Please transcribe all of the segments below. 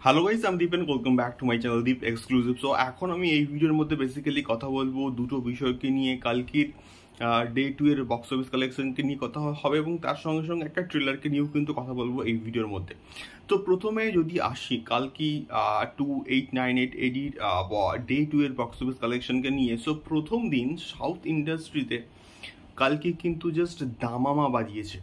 Hello guys, আমি Deep and welcome back to my channel Deep exclusive. So এখন আমি এই ভিডিওর মধ্যে বেসিক্যালি কথা বলবো দুটো বিষয়কে নিয়ে। কালকির ডে 2 এর বক্স অফিস কালেকশনকে নিয়ে কথা হবে এবং তার সঙ্গে সঙ্গে একটা ট্রেলারকে নিয়েও কিন্তু কথা বলবো এই ভিডিওর মধ্যে। তো প্রথমে যদি আসি কালকি 2898 এডির ডে 2 এর বক্স অফিস কালেকশনকে নিয়ে। সো প্রথম দিন সাউথ ইন্ডাস্ট্রিতে কালকি কিন্তু জাস্ট দামামা বাজিয়েছে,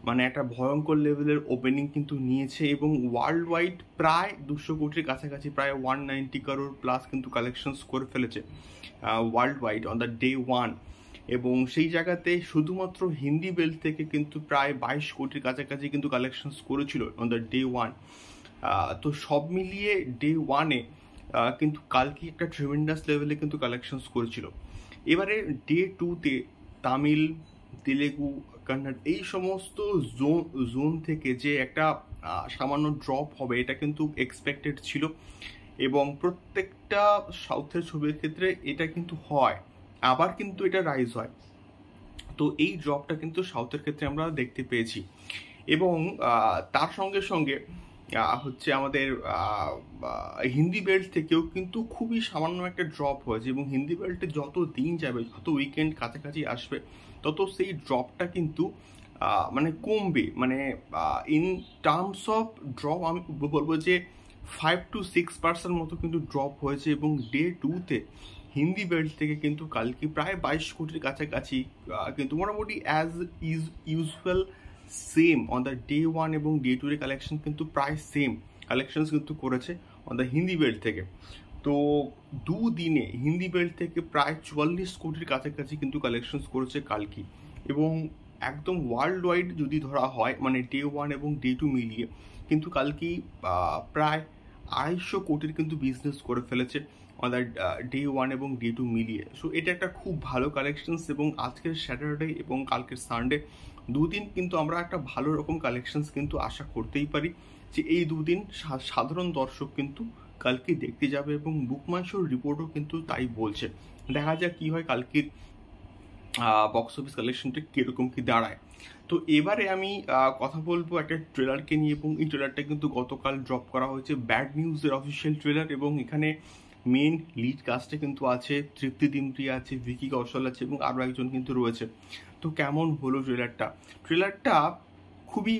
মানে একটা ভয়ঙ্কর লেভেলের ওপেনিং কিন্তু নিয়েছে এবং ওয়ার্ল্ড ওয়াইড প্রায় 200 কোটির কাছাকাছি, প্রায় 190 করোড় প্লাস কিন্তু কালেকশনস করে ফেলেছে world wide on the day 1। এবং সেই জায়গাতে শুধুমাত্র হিন্দি বেল্ট থেকে কিন্তু প্রায় 22 কোটির কাছাকাছি কিন্তু কালেকশনস করেছিল অন দ্য ডে 1। তো সব মিলিয়ে ডে 1-এ কিন্তু কালকে একটা ট্রিমেন্ডাস লেভেলে কিন্তু কালেকশনস করেছিল। এবারে ডে 2-তে তামিল, তেলেগু, কন্নড় এই সমস্ত জোন থেকে যে একটা সামান্য ড্রপ হবে এটা কিন্তু এক্সপেক্টেড ছিল এবং প্রত্যেকটা সাউথের ছবির ক্ষেত্রে এটা কিন্তু হয়, আবার কিন্তু এটা রাইজ হয়। তো এই ড্রপটা কিন্তু সাউথের ক্ষেত্রে আমরা দেখতে পেয়েছি এবং তার সঙ্গে সঙ্গে হচ্ছে আমাদের হিন্দি বেল্ট থেকেও কিন্তু খুবই সামান্য একটা ড্রপ হয়েছে এবং হিন্দি বেল্টে যত দিন যাবে, যত উইকেন্ড কাছাকাছি আসবে, তত সেই ড্রপটা কিন্তু মানে কমবে। মানে ইন টার্মস অফ ড্রপ আমি বলবো যে 5 to 6% মতো কিন্তু ড্রপ হয়েছে এবং ডে 2-তে হিন্দি বেল্ট থেকে কিন্তু কালকে প্রায় 22 কোটির কাছাকাছি কিন্তু মোটামুটি as is usual same on the day 1 এবং ডে 2 এর কালেকশন কিন্তু প্রায় সেম কালেকশনস কিন্তু করেছে অন দ্য হিন্দি বেল্ট থেকে। তো দুদিনে হিন্দি বেল্ট থেকে প্রায় 44 কোটির কাছাকাছি কিন্তু কালেকশনস করেছে কালকি এবং একদম ওয়ার্ল্ড ওয়াইড যদি ধরা হয় মানে ডে 1 এবং ডে 2 মিলিয়ে কিন্তু কালকি প্রায় 250 কোটির কিন্তু বিজনেস করে ফেলেছে অন দ্য ডে 1 এবং ডে 2 মিলিয়ে। সো এটা একটা খুব ভালো কালেকশনস এবং আজকের স্যাটারডে এবং কালকের সানডে দুদিন কিন্তু আমরা একটা ভালো রকম কালেকশনস কিন্তু আশা করতেই পারি যে এই দুদিন সাধারণ দর্শক কিন্তু কালকে দেখতে যাবে এবং বুক মাই শোর রিপোর্টও কিন্তু তাই বলছে। দেখা যাক কি হয় কালকের বক্স অফিস কালেকশনটা কীরকম কি দাঁড়ায়। তো এবারে আমি কথা বলবো একটা ট্রেলারকে নিয়ে এবং এই ট্রেলারটা কিন্তু গতকাল ড্রপ করা হয়েছে ব্যাড নিউজের অফিসিয়াল ট্রেলার এবং এখানে মেন লিড কাস্টে কিন্তু আছে তৃপ্তি ডিমরি আছে, ভিকি কৌশল আছে এবং আরও একজন কিন্তু রয়েছে। তো কেমন হলো ট্রেলারটা খুবই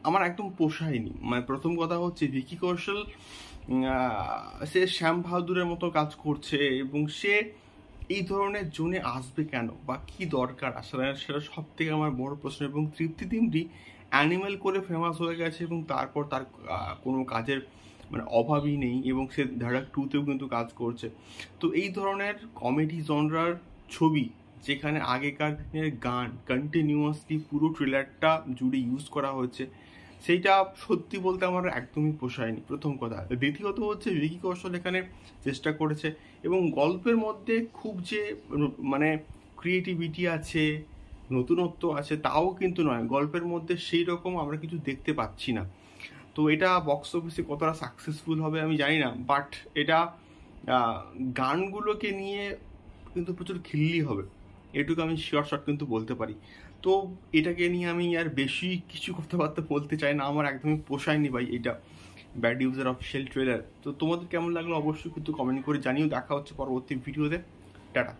আমার একদম পোষায়নি। মানে প্রথম কথা হচ্ছে ভিকি কৌশল সে শ্যাম বাহাদুরের মতো কাজ করছে এবং সে এই ধরনের জোনে আসবে কেন বা কি দরকার আসলে, সেটা সব থেকে আমার বড় প্রশ্ন। এবং তৃপ্তি ডিমরি অ্যানিমেল করে ফেমাস হয়ে গেছে এবং তারপর তার কোনো কাজের মানে অভাবই নেই এবং সে ধারাক 2-তেও কিন্তু কাজ করছে। তো এই ধরনের কমেডি জনরার ছবি যেখানে আগেকার দিনের গান কন্টিনিউয়াসলি পুরো ট্রেলারটা জুড়ে ইউজ করা হয়েছে, সেইটা সত্যি বলতে আমার একদমই পোষায়নি প্রথম কথা। দ্বিতীয়ত হচ্ছে ভিকি কৌশল এখানে চেষ্টা করেছে এবং গল্পের মধ্যে খুব যে মানে ক্রিয়েটিভিটি আছে, নতুনত্ব আছে তাও কিন্তু নয়, গল্পের মধ্যে সেই রকম আমরা কিছু দেখতে পাচ্ছি না। তো এটা বক্স অফিসে কতটা সাকসেসফুল হবে আমি জানি না, বাট এটা গানগুলোকে নিয়ে কিন্তু প্রচুর খিল্লি হবে, এটুকু আমি শিওর শট কিন্তু বলতে পারি। তো এটাকে নিয়ে আমি আর বেশি কিছু কথাবার্তা বলতে চাই না, আমার একদমই পোষায়নি ভাই এটা ব্যাড নিউজের অফিসিয়াল ট্রেলার। তো তোমাদের কেমন লাগলো অবশ্যই কিন্তু কমেন্ট করে জানিও। দেখা হচ্ছে পরবর্তী ভিডিওতে। টাটা।